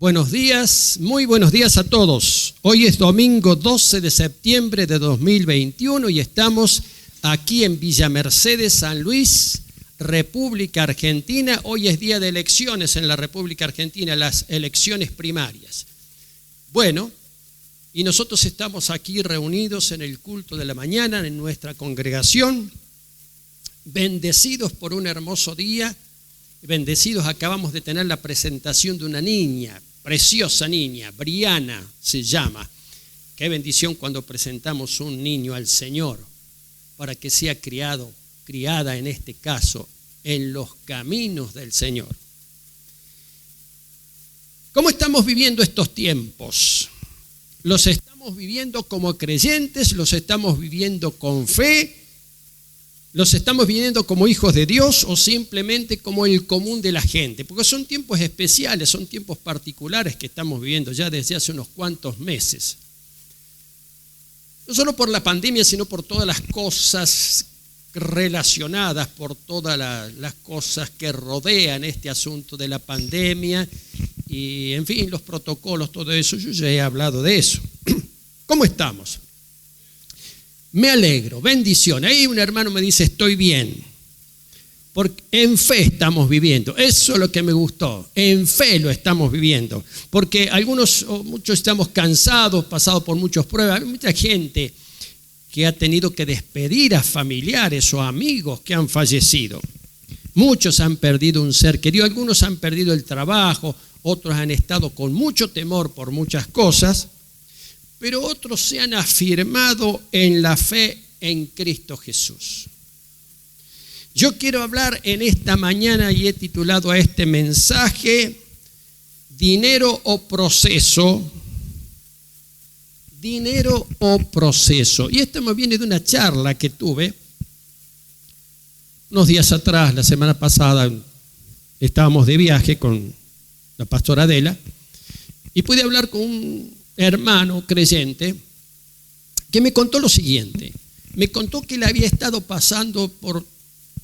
Buenos días, muy buenos días a todos. Hoy es domingo 12 de septiembre de 2021 y estamos aquí en Villa Mercedes, San Luis, República Argentina. Hoy es día de elecciones en la República Argentina, las elecciones primarias. Bueno, y nosotros estamos aquí reunidos en el culto de la mañana, en nuestra congregación, bendecidos por un hermoso día. Bendecidos, acabamos de tener la presentación de una niña, preciosa niña, Briana se llama. Qué bendición cuando presentamos un niño al Señor para que sea criada en este caso, en los caminos del Señor. ¿Cómo estamos viviendo estos tiempos? ¿Los estamos viviendo como creyentes? ¿Los estamos viviendo con fe? ¿Los estamos viviendo como hijos de Dios o simplemente como el común de la gente? Porque son tiempos especiales, son tiempos particulares que estamos viviendo ya desde hace unos cuantos meses. No solo por la pandemia, sino por todas las cosas relacionadas, por todas las cosas que rodean este asunto de la pandemia y, en fin, los protocolos, todo eso. Yo ya he hablado de eso. ¿Cómo estamos? Me alegro, bendición. Ahí un hermano me dice, estoy bien. Porque en fe estamos viviendo. Eso es lo que me gustó. En fe lo estamos viviendo. Porque algunos o muchos estamos cansados, pasados por muchas pruebas. Hay mucha gente que ha tenido que despedir a familiares o amigos que han fallecido. Muchos han perdido un ser querido. Algunos han perdido el trabajo. Otros han estado con mucho temor por muchas cosas. Pero otros se han afirmado en la fe en Cristo Jesús. Yo quiero hablar en esta mañana y he titulado a este mensaje Dinero o proceso. Dinero o proceso. Y esto me viene de una charla que tuve unos días atrás, la semana pasada. Estábamos de viaje con la pastora Adela y pude hablar con un hermano creyente que me contó lo siguiente. Me contó que él había estado pasando por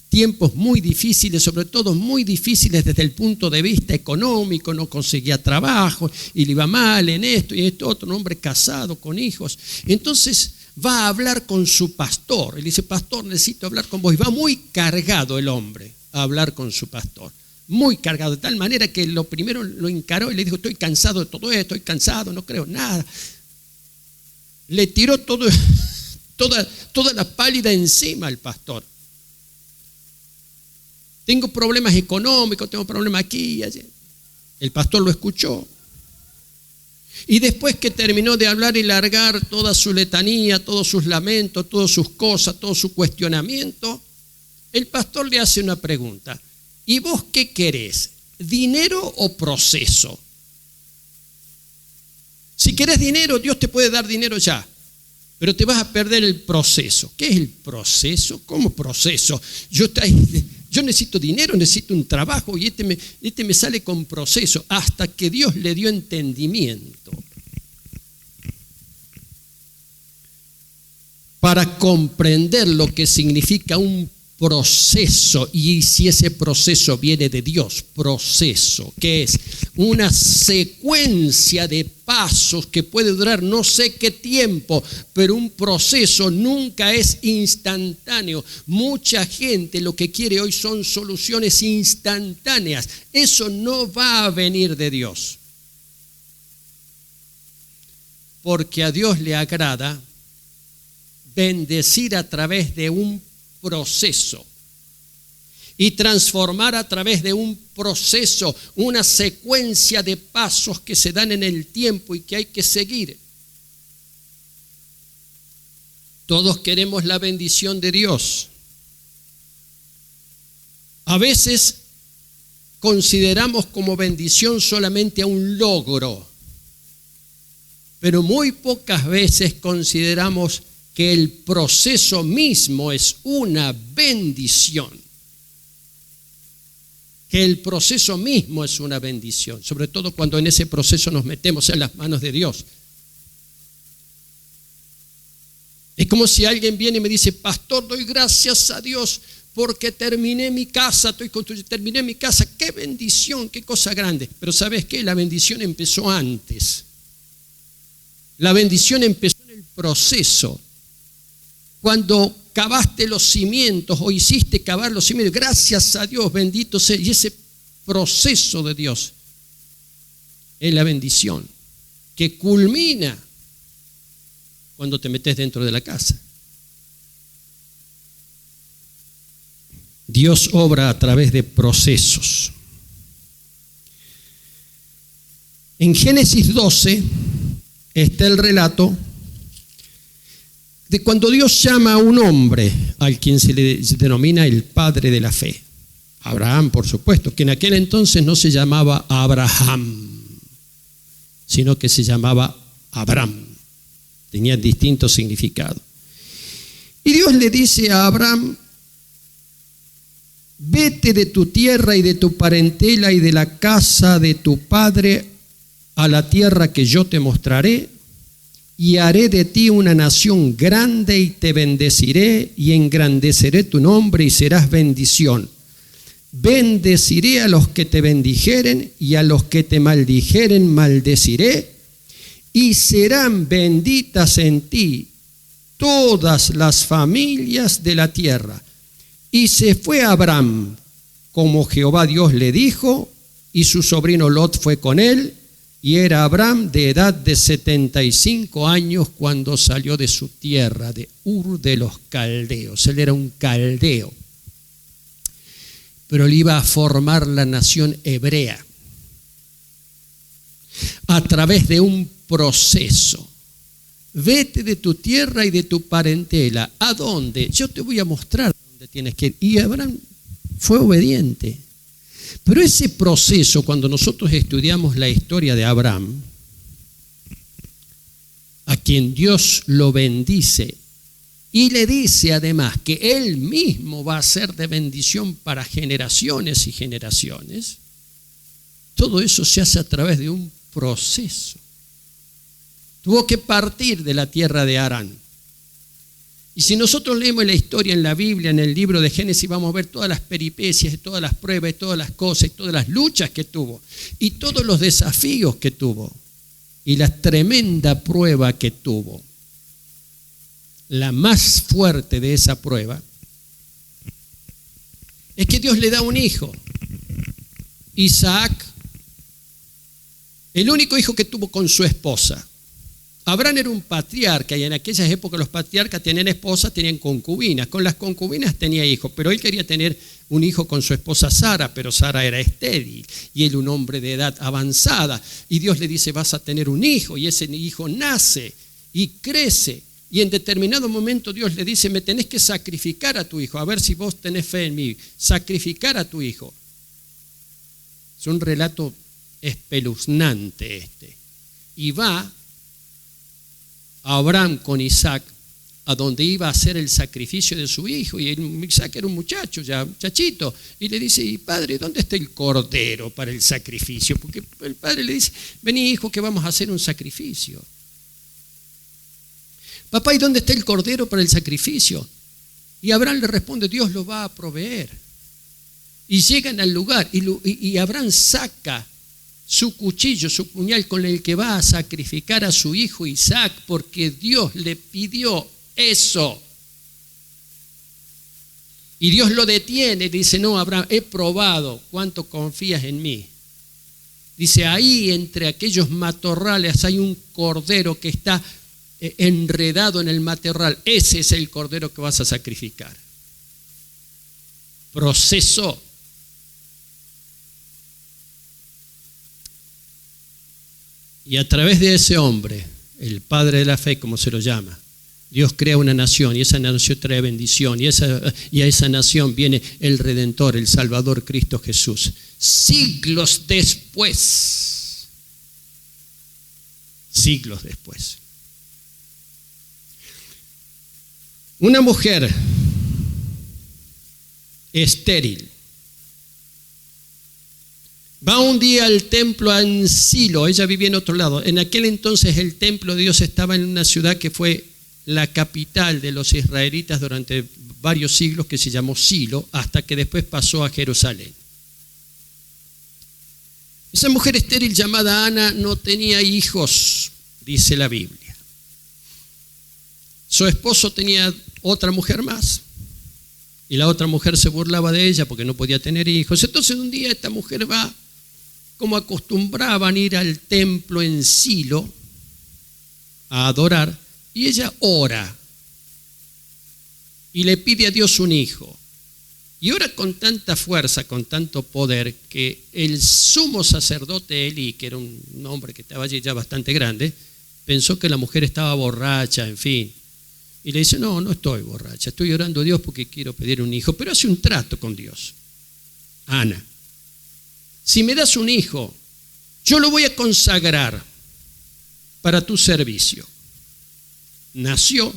tiempos muy difíciles, sobre todo muy difíciles desde el punto de vista económico, no conseguía trabajo y le iba mal en esto y esto otro, un hombre casado con hijos. Entonces va a hablar con su pastor. Él dice, pastor, necesito hablar con vos. Y va muy cargado el hombre a hablar con su pastor. Muy cargado, de tal manera que lo primero lo encaró y le dijo, estoy cansado de todo esto, estoy cansado, no creo nada. Le tiró toda la pálida encima al pastor. Tengo problemas económicos, tengo problemas aquí y allí. El pastor lo escuchó. Y después que terminó de hablar y largar toda su letanía, todos sus lamentos, todas sus cosas, todo su cuestionamiento, el pastor le hace una pregunta. ¿Y vos qué querés? ¿Dinero o proceso? Si querés dinero, Dios te puede dar dinero ya, pero te vas a perder el proceso. ¿Qué es el proceso? ¿Cómo proceso? Yo necesito dinero, necesito un trabajo y este me sale con proceso, hasta que Dios le dio entendimiento para comprender lo que significa un proceso, y si ese proceso viene de Dios, proceso, que es una secuencia de pasos que puede durar no sé qué tiempo, pero un proceso nunca es instantáneo. Mucha gente lo que quiere hoy son soluciones instantáneas. Eso no va a venir de Dios. Porque a Dios le agrada bendecir a través de un proceso y transformar a través de un proceso, una secuencia de pasos que se dan en el tiempo y que hay que seguir. Todos queremos la bendición de Dios. A veces consideramos como bendición solamente a un logro, pero muy pocas veces consideramos que el proceso mismo es una bendición. Que el proceso mismo es una bendición, sobre todo cuando en ese proceso nos metemos en las manos de Dios. Es como si alguien viene y me dice, pastor, doy gracias a Dios porque terminé mi casa, terminé mi casa. ¡Qué bendición, qué cosa grande! Pero ¿sabes qué? La bendición empezó antes. La bendición empezó en el proceso. Cuando cavaste los cimientos o hiciste cavar los cimientos, gracias a Dios, bendito sea. Y ese proceso de Dios es la bendición que culmina cuando te metes dentro de la casa. Dios obra a través de procesos. En Génesis 12 está el relato de cuando Dios llama a un hombre al quien se le denomina el padre de la fe. Abraham, por supuesto, que en aquel entonces no se llamaba Abraham, sino que se llamaba Abram. Tenía distintos significados. Y Dios le dice a Abraham: vete de tu tierra y de tu parentela y de la casa de tu padre a la tierra que yo te mostraré, y haré de ti una nación grande y te bendeciré y engrandeceré tu nombre y serás bendición. Bendeciré a los que te bendijeren y a los que te maldijeren maldeciré, y serán benditas en ti todas las familias de la tierra. Y se fue Abraham como Jehová Dios le dijo, y su sobrino Lot fue con él, y era Abraham de edad de 75 años cuando salió de su tierra, de Ur de los Caldeos. Él era un caldeo, pero él iba a formar la nación hebrea a través de un proceso. Vete de tu tierra y de tu parentela. ¿A dónde? Yo te voy a mostrar dónde tienes que ir. Y Abraham fue obediente. Pero ese proceso, cuando nosotros estudiamos la historia de Abraham, a quien Dios lo bendice y le dice además que él mismo va a ser de bendición para generaciones y generaciones, todo eso se hace a través de un proceso. Tuvo que partir de la tierra de Harán. Y si nosotros leemos la historia en la Biblia, en el libro de Génesis, vamos a ver todas las peripecias, todas las pruebas, todas las cosas, todas las luchas que tuvo, y todos los desafíos que tuvo, y la tremenda prueba que tuvo. La más fuerte de esa prueba es que Dios le da un hijo, Isaac, el único hijo que tuvo con su esposa. Abraham era un patriarca y en aquellas épocas los patriarcas tenían esposas, tenían concubinas. Con las concubinas tenía hijos, pero él quería tener un hijo con su esposa Sara, pero Sara era estéril y él un hombre de edad avanzada. Y Dios le dice: vas a tener un hijo, y ese hijo nace y crece. Y en determinado momento Dios le dice: me tenés que sacrificar a tu hijo, a ver si vos tenés fe en mí. Sacrificar a tu hijo. Es un relato espeluznante este. Y va Abraham con Isaac a donde iba a hacer el sacrificio de su hijo, y Isaac era un muchacho, ya muchachito, y le dice: y padre, ¿dónde está el cordero para el sacrificio? Porque el padre le dice: vení, hijo, que vamos a hacer un sacrificio. Papá, ¿y dónde está el cordero para el sacrificio? Y Abraham le responde: Dios lo va a proveer. Y llegan al lugar y Abraham saca su cuchillo, su puñal con el que va a sacrificar a su hijo Isaac, porque Dios le pidió eso. Y Dios lo detiene y dice: no, Abraham, he probado cuánto confías en mí. Dice: ahí entre aquellos matorrales hay un cordero que está enredado en el matorral. Ese es el cordero que vas a sacrificar. Proceso. Y a través de ese hombre, el padre de la fe, como se lo llama, Dios crea una nación, y esa nación trae bendición, y a esa nación viene el Redentor, el Salvador, Cristo Jesús. Siglos después. Siglos después. Una mujer estéril va un día al templo en Silo. Ella vivía en otro lado. En aquel entonces el templo de Dios estaba en una ciudad que fue la capital de los israelitas durante varios siglos que se llamó Silo, hasta que después pasó a Jerusalén. Esa mujer estéril llamada Ana no tenía hijos, dice la Biblia. Su esposo tenía otra mujer más, y la otra mujer se burlaba de ella porque no podía tener hijos. Entonces un día esta mujer va, como acostumbraban ir al templo en Silo a adorar, y ella ora y le pide a Dios un hijo. Y ora con tanta fuerza, con tanto poder, que el sumo sacerdote Elí, que era un hombre que estaba allí ya bastante grande, pensó que la mujer estaba borracha, en fin. Y le dice, no, no estoy borracha, estoy orando a Dios porque quiero pedir un hijo. Pero hace un trato con Dios. Ana, si me das un hijo, yo lo voy a consagrar para tu servicio. Nació,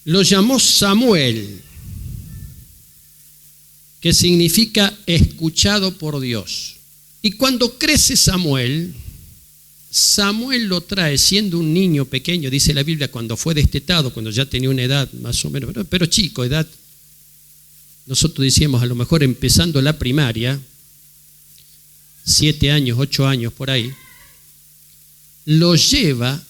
lo llamó Samuel, que significa escuchado por Dios. Y cuando crece Samuel, Samuel lo trae siendo un niño pequeño, dice la Biblia, cuando fue destetado, cuando ya tenía una edad más o menos, pero chico, edad, nosotros decíamos a lo mejor empezando la primaria, 7 años, 8 años por ahí, lo lleva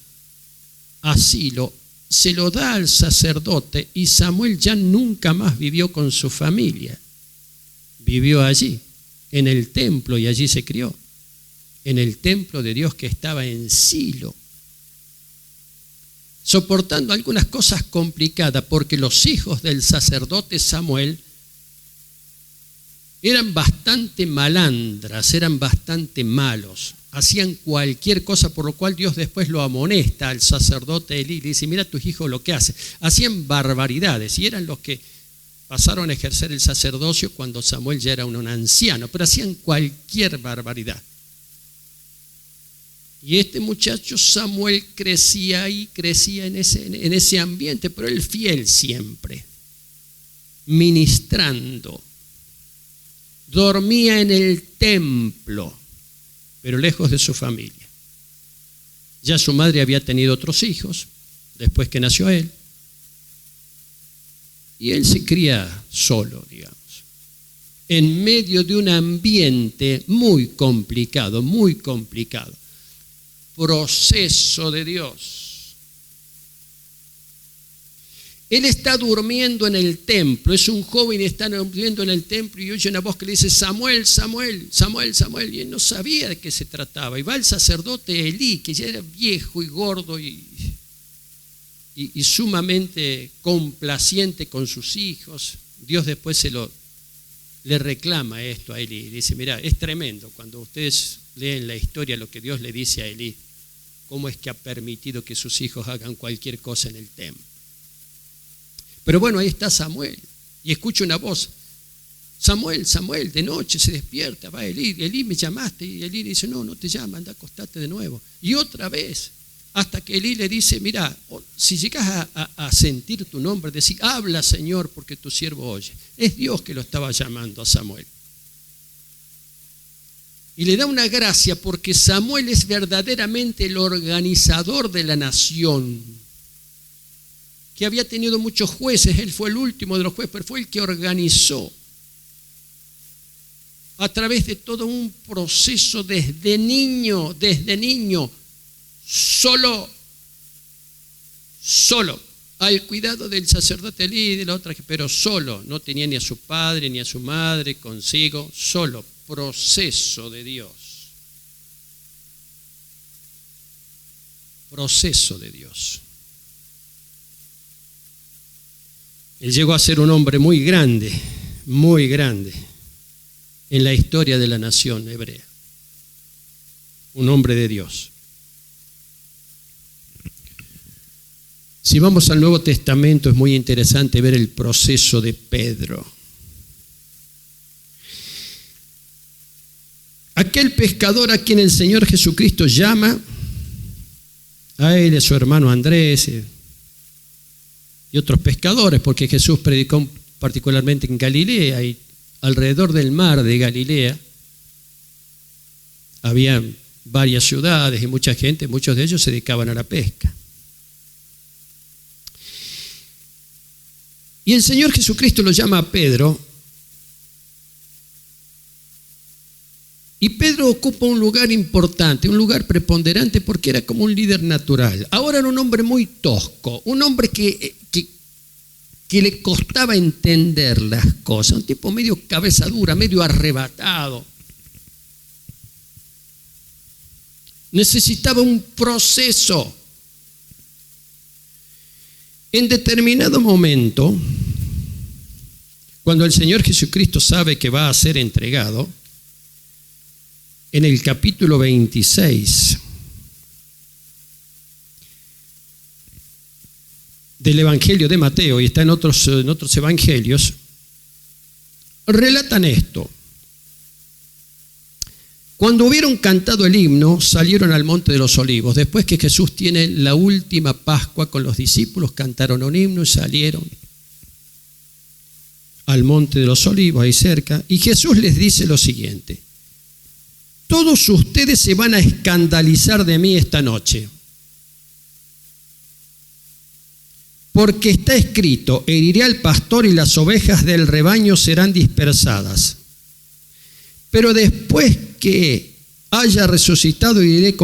a Silo, se lo da al sacerdote y Samuel ya nunca más vivió con su familia. Vivió allí, en el templo, y allí se crió, en el templo de Dios que estaba en Silo, soportando algunas cosas complicadas, porque los hijos del sacerdote Samuel eran bastante malandras, eran bastante malos, hacían cualquier cosa, por lo cual Dios después lo amonesta al sacerdote Elí, le dice, mira tus hijos lo que hacen, hacían barbaridades, y eran los que pasaron a ejercer el sacerdocio cuando Samuel ya era un anciano, pero hacían cualquier barbaridad. Y este muchacho Samuel crecía ahí, crecía en ese ambiente, pero él fiel siempre, ministrando. Dormía en el templo, pero lejos de su familia. Ya su madre había tenido otros hijos, después que nació él. Y él se cría solo, digamos, en medio de un ambiente muy complicado, muy complicado. Proceso de Dios. Él está durmiendo en el templo, es un joven y está durmiendo en el templo y oye una voz que le dice, Samuel, Samuel, Samuel, Samuel, y él no sabía de qué se trataba. Y va el sacerdote Elí, que ya era viejo y gordo y sumamente complaciente con sus hijos. Dios después le reclama esto a Elí y dice, mira, es tremendo cuando ustedes leen la historia, lo que Dios le dice a Elí, cómo es que ha permitido que sus hijos hagan cualquier cosa en el templo. Pero bueno, ahí está Samuel y escucha una voz, Samuel, Samuel, de noche se despierta, va Elí, Elí, me llamaste, y Elí le dice, no, no te llama, anda, acostate de nuevo. Y otra vez, hasta que Elí le dice, mira, si llegas a sentir tu nombre, decir, habla Señor, porque tu siervo oye. Es Dios que lo estaba llamando a Samuel. Y le da una gracia porque Samuel es verdaderamente el organizador de la nación, que había tenido muchos jueces, él fue el último de los jueces, pero fue el que organizó a través de todo un proceso desde niño, solo, al cuidado del sacerdote Elí y de la otra, pero solo, no tenía ni a su padre ni a su madre consigo, solo, proceso de Dios. Proceso de Dios. Él llegó a ser un hombre muy grande en la historia de la nación hebrea. Un hombre de Dios. Si vamos al Nuevo Testamento, es muy interesante ver el proceso de Pedro. Aquel pescador a quien el Señor Jesucristo llama, a él y a su hermano Andrés y otros pescadores, porque Jesús predicó particularmente en Galilea y alrededor del mar de Galilea había varias ciudades y mucha gente, muchos de ellos se dedicaban a la pesca. Y el Señor Jesucristo lo llama a Pedro. Y Pedro ocupa un lugar importante, un lugar preponderante porque era como un líder natural. Ahora era un hombre muy tosco, un hombre que le costaba entender las cosas, un tipo medio cabeza dura, medio arrebatado. Necesitaba un proceso. En determinado momento, cuando el Señor Jesucristo sabe que va a ser entregado, en el capítulo 26 del Evangelio de Mateo, y está en otros evangelios, relatan esto. Cuando hubieron cantado el himno, salieron al Monte de los Olivos. Después que Jesús tiene la última Pascua con los discípulos, cantaron un himno y salieron al Monte de los Olivos, ahí cerca. Y Jesús les dice lo siguiente: todos ustedes se van a escandalizar de mí esta noche, porque está escrito: heriré al pastor y las ovejas del rebaño serán dispersadas. Pero después que haya resucitado, iré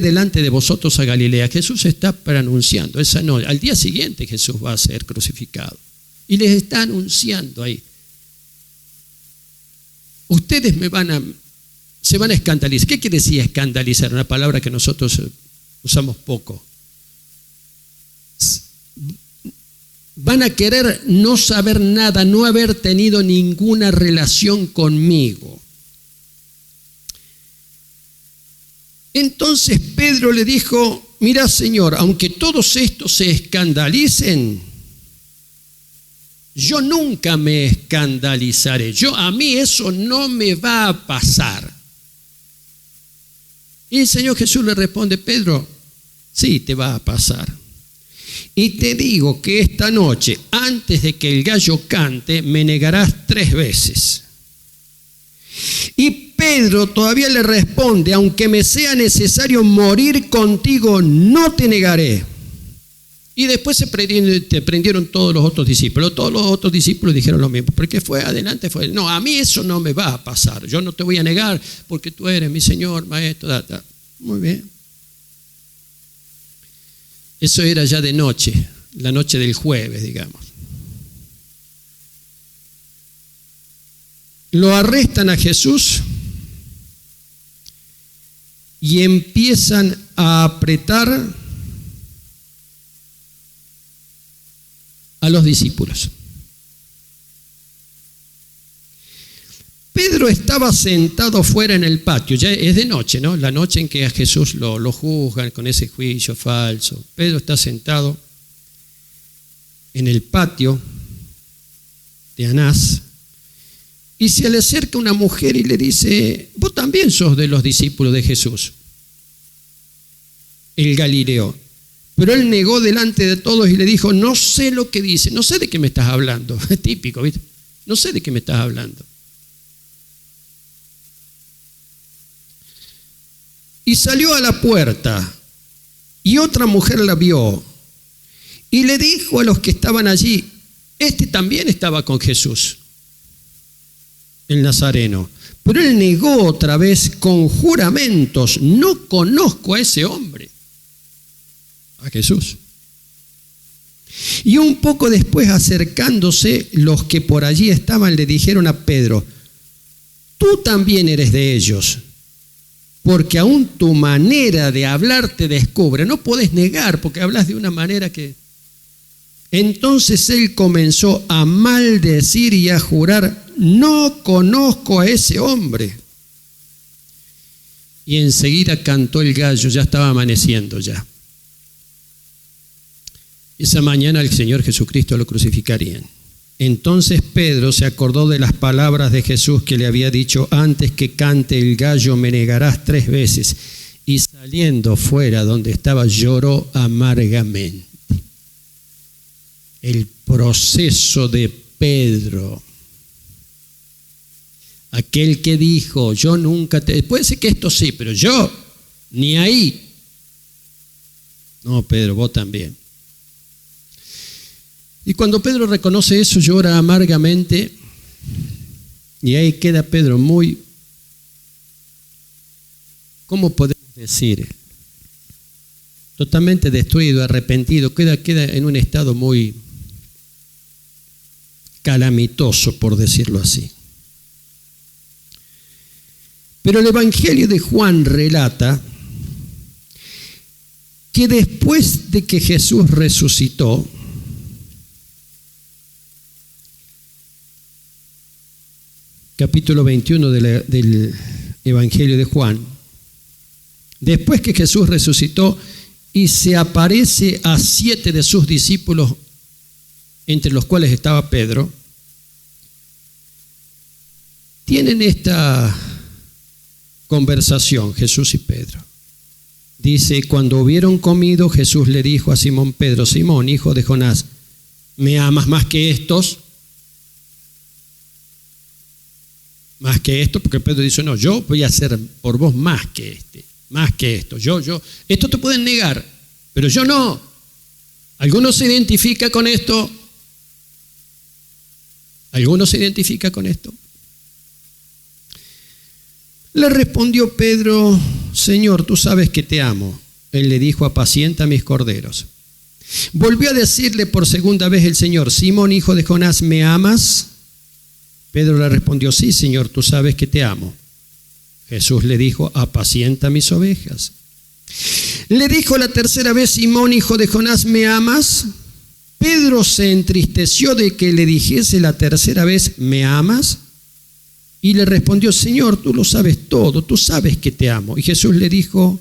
delante de vosotros a Galilea. Jesús está preanunciando esa noche. Al día siguiente Jesús va a ser crucificado. Y les está anunciando ahí: ustedes se van a escandalizar. ¿Qué quiere decir escandalizar? Una palabra que nosotros usamos poco. Van a querer no saber nada, no haber tenido ninguna relación conmigo. Entonces Pedro le dijo: mira, Señor, aunque todos estos se escandalicen, yo nunca me escandalizaré. A mí eso no me va a pasar. Y el Señor Jesús le responde: Pedro, sí te va a pasar. Y te digo que esta noche, antes de que el gallo cante, me negarás 3 veces. Y Pedro todavía le responde: aunque me sea necesario morir contigo, no te negaré. Y después se prendieron todos los otros discípulos. Todos los otros discípulos dijeron lo mismo. Porque no, a mí eso no me va a pasar. Yo no te voy a negar porque tú eres mi Señor, Maestro. Muy bien. Eso era ya de noche, la noche del jueves, digamos. Lo arrestan a Jesús y empiezan a apretar a los discípulos. Pedro estaba sentado fuera en el patio, ya es de noche, ¿no? La noche en que a Jesús lo juzgan con ese juicio falso. Pedro está sentado en el patio de Anás y se le acerca una mujer y le dice: vos también sos de los discípulos de Jesús, el Galileo. Pero él negó delante de todos y le dijo: no sé lo que dice, no sé de qué me estás hablando. Es típico, ¿viste? No sé de qué me estás hablando. Y salió a la puerta y otra mujer la vio y le dijo a los que estaban allí: este también estaba con Jesús, el Nazareno. Pero él negó otra vez con juramentos: no conozco a ese hombre. A Jesús. Y un poco después, acercándose, los que por allí estaban le dijeron a Pedro: tú también eres de ellos, porque aún tu manera de hablar te descubre. No podés negar porque hablas de una manera que... Entonces él comenzó a maldecir y a jurar: no conozco a ese hombre. Y enseguida cantó el gallo, ya estaba amaneciendo ya. Esa mañana el Señor Jesucristo lo crucificarían. Entonces Pedro se acordó de las palabras de Jesús que le había dicho: antes que cante el gallo me negarás 3 veces. Y saliendo fuera donde estaba, lloró amargamente. El proceso de Pedro. Aquel que dijo: yo nunca te... Puede ser que esto sí, pero yo, ni ahí. No, Pedro, vos también. Y cuando Pedro reconoce eso, llora amargamente. Y ahí queda Pedro muy, ¿cómo podemos decir? Totalmente destruido, arrepentido. Queda en un estado muy calamitoso, por decirlo así. Pero el Evangelio de Juan relata que después de que Jesús resucitó, capítulo 21 del Evangelio de Juan, después que Jesús resucitó y se aparece a 7 de sus discípulos, entre los cuales estaba Pedro, tienen esta conversación Jesús y Pedro. Dice, cuando hubieron comido, Jesús le dijo a Simón Pedro: Simón, hijo de Jonás, ¿me amas más que estos? Más que esto, porque Pedro dice, no, yo voy a hacer por vos más que esto. Esto te pueden negar, pero yo no. ¿Alguno se identifica con esto? ¿Alguno se identifica con esto? Le respondió Pedro: Señor, tú sabes que te amo. Él le dijo: apacienta mis corderos. Volvió a decirle por segunda vez el Señor: Simón, hijo de Jonás, ¿me amas? Pedro le respondió: sí, Señor, tú sabes que te amo. Jesús le dijo: apacienta mis ovejas. Le dijo la tercera vez: Simón, hijo de Jonás, ¿me amas? Pedro se entristeció de que le dijese la tercera vez: ¿me amas? Y le respondió: Señor, tú lo sabes todo, tú sabes que te amo. Y Jesús le dijo: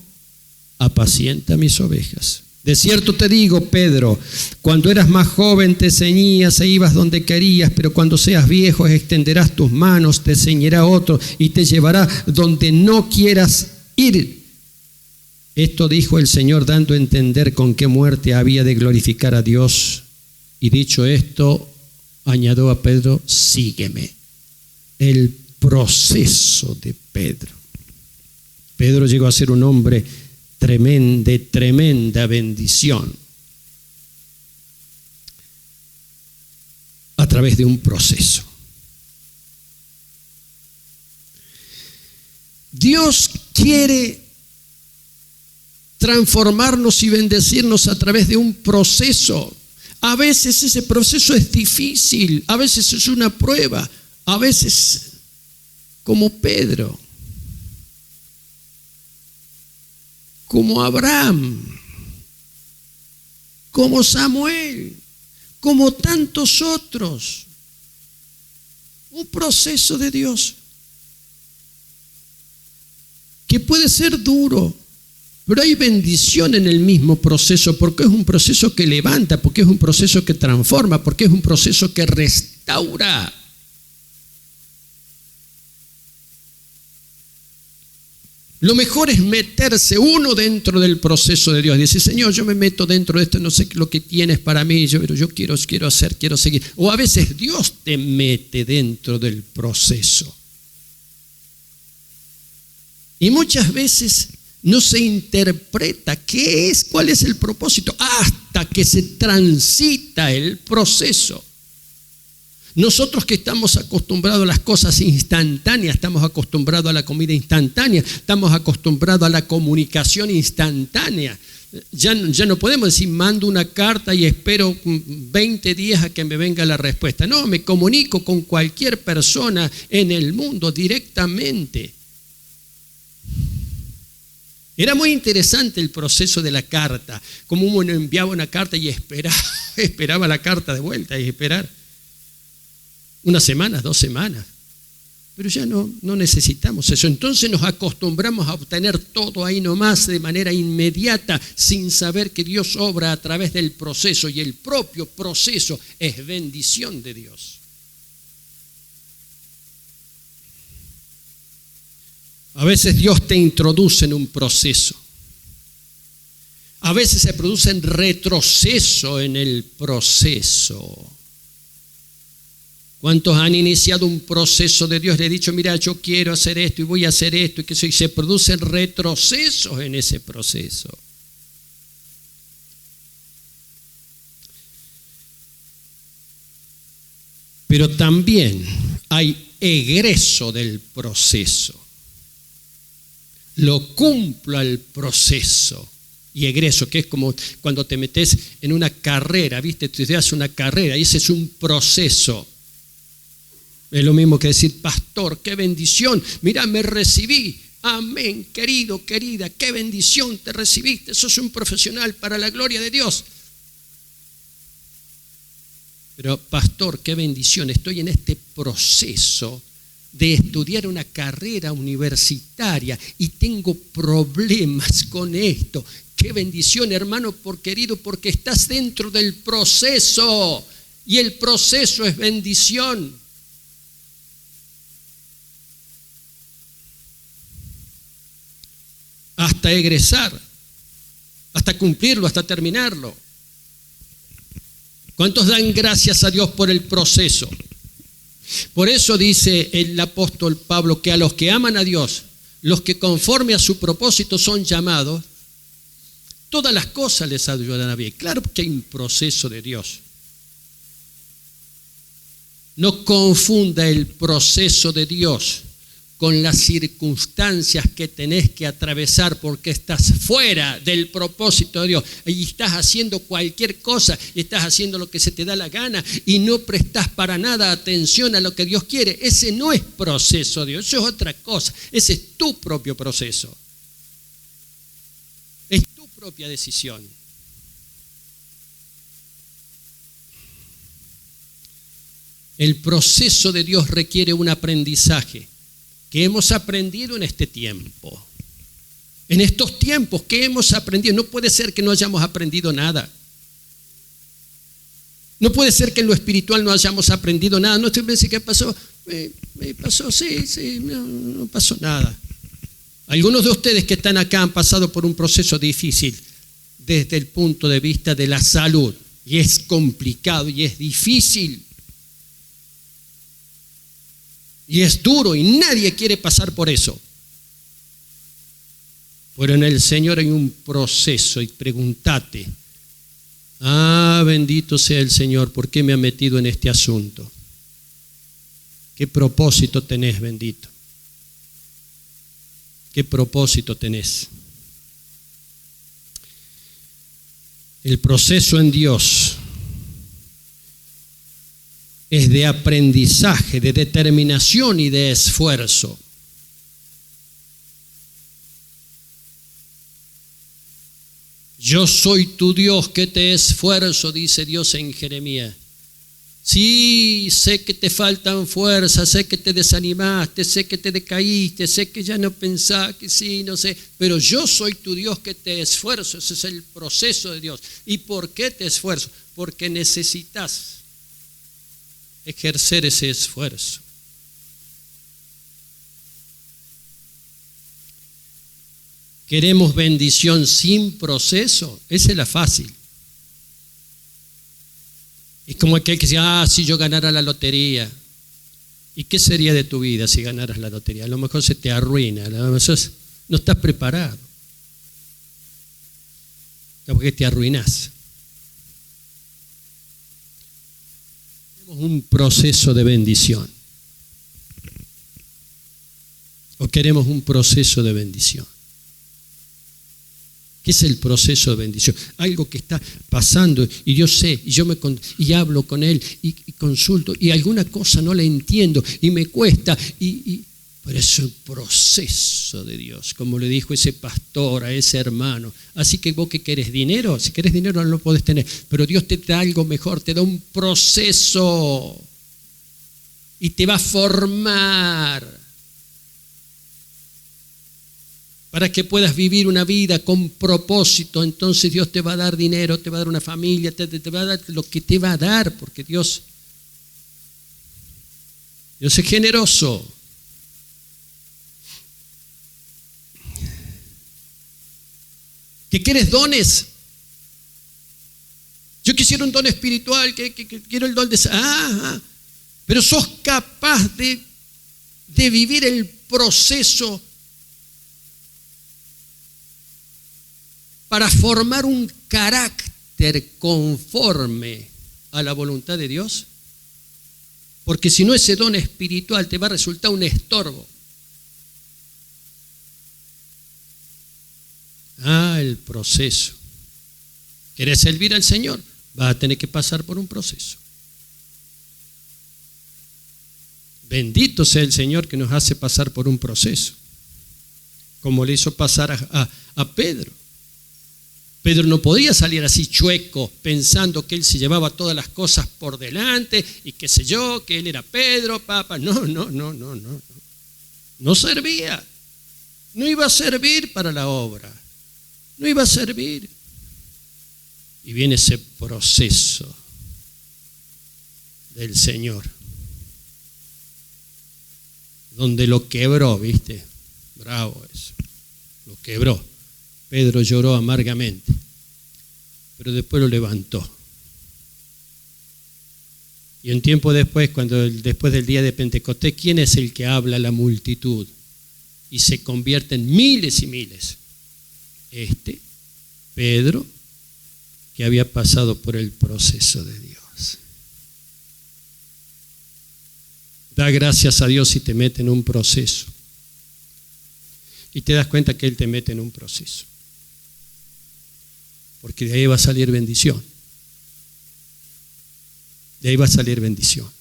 apacienta mis ovejas. De cierto te digo, Pedro, cuando eras más joven te ceñías e ibas donde querías, pero cuando seas viejo extenderás tus manos, te ceñirá otro y te llevará donde no quieras ir. Esto dijo el Señor, dando a entender con qué muerte había de glorificar a Dios. Y dicho esto, añadió a Pedro: sígueme. El proceso de Pedro. Pedro llegó a ser un hombre tremenda bendición a través de un proceso. Dios quiere transformarnos y bendecirnos a través de un proceso. A veces ese proceso es difícil, a veces es una prueba, a veces como Pedro, como Abraham, como Samuel, como tantos otros. Un proceso de Dios que puede ser duro, pero hay bendición en el mismo proceso, porque es un proceso que levanta, porque es un proceso que transforma, porque es un proceso que restaura. Lo mejor es meterse uno dentro del proceso de Dios. Dice: Señor, yo me meto dentro de esto, no sé lo que tienes para mí, pero yo quiero hacer, quiero seguir. O a veces Dios te mete dentro del proceso. Y muchas veces no se interpreta qué es, cuál es el propósito, hasta que se transita el proceso. Nosotros que estamos acostumbrados a las cosas instantáneas, estamos acostumbrados a la comida instantánea, estamos acostumbrados a la comunicación instantánea. Ya no podemos decir mando una carta y espero 20 días a que me venga la respuesta. No, me comunico con cualquier persona en el mundo directamente. Era muy interesante el proceso de la carta, como uno enviaba una carta y esperaba la carta de vuelta y esperar. Unas semanas, 2 semanas. Pero ya no necesitamos eso. Entonces nos acostumbramos a obtener todo ahí nomás de manera inmediata, sin saber que Dios obra a través del proceso, y el propio proceso es bendición de Dios. A veces Dios te introduce en un proceso. A veces se produce un retroceso en el proceso. ¿Cuántos han iniciado un proceso de Dios? Le he dicho: mira, yo quiero hacer esto y voy a hacer esto, y se producen retrocesos en ese proceso. Pero también hay egreso del proceso. Lo cumplo al proceso. Y egreso, que es como cuando te metes en una carrera, ¿viste? Te das una carrera y ese es un proceso. Es lo mismo que decir, pastor, qué bendición, mira, me recibí. Amén, querido, querida, qué bendición te recibiste. Sos un profesional para la gloria de Dios. Pero, pastor, qué bendición, estoy en este proceso de estudiar una carrera universitaria y tengo problemas con esto. Qué bendición, hermano, por querido, porque estás dentro del proceso y el proceso es bendición. Hasta egresar, hasta cumplirlo, hasta terminarlo. ¿Cuántos dan gracias a Dios por el proceso? Por eso dice el apóstol Pablo que a los que aman a Dios, los que conforme a su propósito son llamados, todas las cosas les ayudan a bien. Claro que hay un proceso de Dios. No confunda el proceso de Dios con las circunstancias que tenés que atravesar porque estás fuera del propósito de Dios y estás haciendo cualquier cosa y estás haciendo lo que se te da la gana y no prestás para nada atención a lo que Dios quiere. Ese no es proceso de Dios, eso es otra cosa. Ese es tu propio proceso. Es tu propia decisión. El proceso de Dios requiere un aprendizaje que hemos aprendido en este tiempo. En estos tiempos que hemos aprendido, no puede ser que no hayamos aprendido nada. No puede ser que en lo espiritual no hayamos aprendido nada. No te pensé ¿qué pasó? Me pasó, sí, no pasó nada. Algunos de ustedes que están acá han pasado por un proceso difícil desde el punto de vista de la salud. Y es complicado y es difícil. Y es duro y nadie quiere pasar por eso. Pero en el Señor hay un proceso y pregúntate, bendito sea el Señor, ¿por qué me ha metido en este asunto? ¿Qué propósito tenés, bendito? ¿Qué propósito tenés? El proceso en Dios es de aprendizaje, de determinación y de esfuerzo. Yo soy tu Dios que te esfuerzo, dice Dios en Jeremías. Sí, sé que te faltan fuerzas, sé que te desanimaste, sé que te decaíste, sé que ya no pensás, que sí, no sé, pero yo soy tu Dios que te esfuerzo. Ese es el proceso de Dios. ¿Y por qué te esfuerzo? Porque necesitas ejercer ese esfuerzo. ¿Queremos bendición sin proceso? Esa es la fácil. Es como aquel que dice, si yo ganara la lotería. ¿Y qué sería de tu vida si ganaras la lotería? A lo mejor se te arruina, a lo mejor no estás preparado. Porque te arruinás. Un proceso de bendición. ¿O queremos un proceso de bendición? ¿Qué es el proceso de bendición? Algo que está pasando y yo sé, y hablo con él y consulto y alguna cosa no la entiendo y me cuesta pero es un proceso de Dios, como le dijo ese pastor a ese hermano. Así que vos que querés dinero, si querés dinero no lo podés tener, pero Dios te da algo mejor, te da un proceso y te va a formar para que puedas vivir una vida con propósito. Entonces Dios te va a dar dinero, te va a dar una familia, te va a dar lo que te va a dar, porque Dios es generoso. ¿Que quieres dones? Yo quisiera un don espiritual, que quiero el don de... pero sos capaz de vivir el proceso para formar un carácter conforme a la voluntad de Dios. Porque si no, ese don espiritual te va a resultar un estorbo. El proceso. ¿Querés servir al Señor? Vas a tener que pasar por un proceso. Bendito sea el Señor que nos hace pasar por un proceso, como le hizo pasar a Pedro. Pedro no podía salir así chueco, pensando que él se llevaba todas las cosas por delante y qué sé yo, que él era Pedro, papa. No. No servía. No iba a servir para la obra. No iba a servir. Y viene ese proceso del Señor, donde lo quebró, ¿viste? Bravo eso. Lo quebró. Pedro lloró amargamente, pero después lo levantó. Y un tiempo después, después del día de Pentecostés, ¿quién es el que habla a la multitud? Y se convierten miles y miles. Pedro, que había pasado por el proceso de Dios. Da gracias a Dios si te mete en un proceso. Y te das cuenta que Él te mete en un proceso. Porque de ahí va a salir bendición. De ahí va a salir bendición.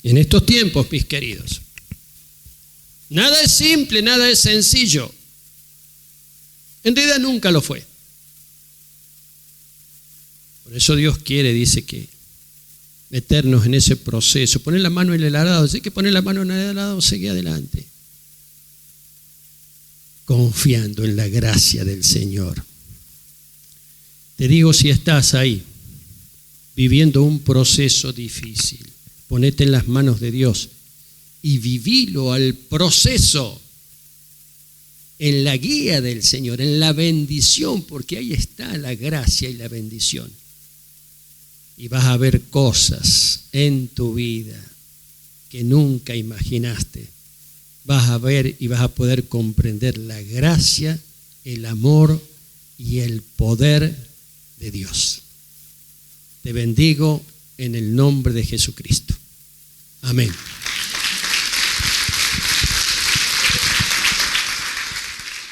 En estos tiempos, mis queridos, nada es simple, nada es sencillo. En realidad nunca lo fue. Por eso Dios quiere, dice, que meternos en ese proceso, poner la mano en el arado. Si hay que poner la mano en el arado, sigue adelante, confiando en la gracia del Señor. Te digo, si estás ahí viviendo un proceso difícil, ponete en las manos de Dios y vivilo al proceso en la guía del Señor, en la bendición, porque ahí está la gracia y la bendición. Y vas a ver cosas en tu vida que nunca imaginaste. Vas a ver y vas a poder comprender la gracia, el amor y el poder de Dios. Te bendigo en el nombre de Jesucristo. Amén.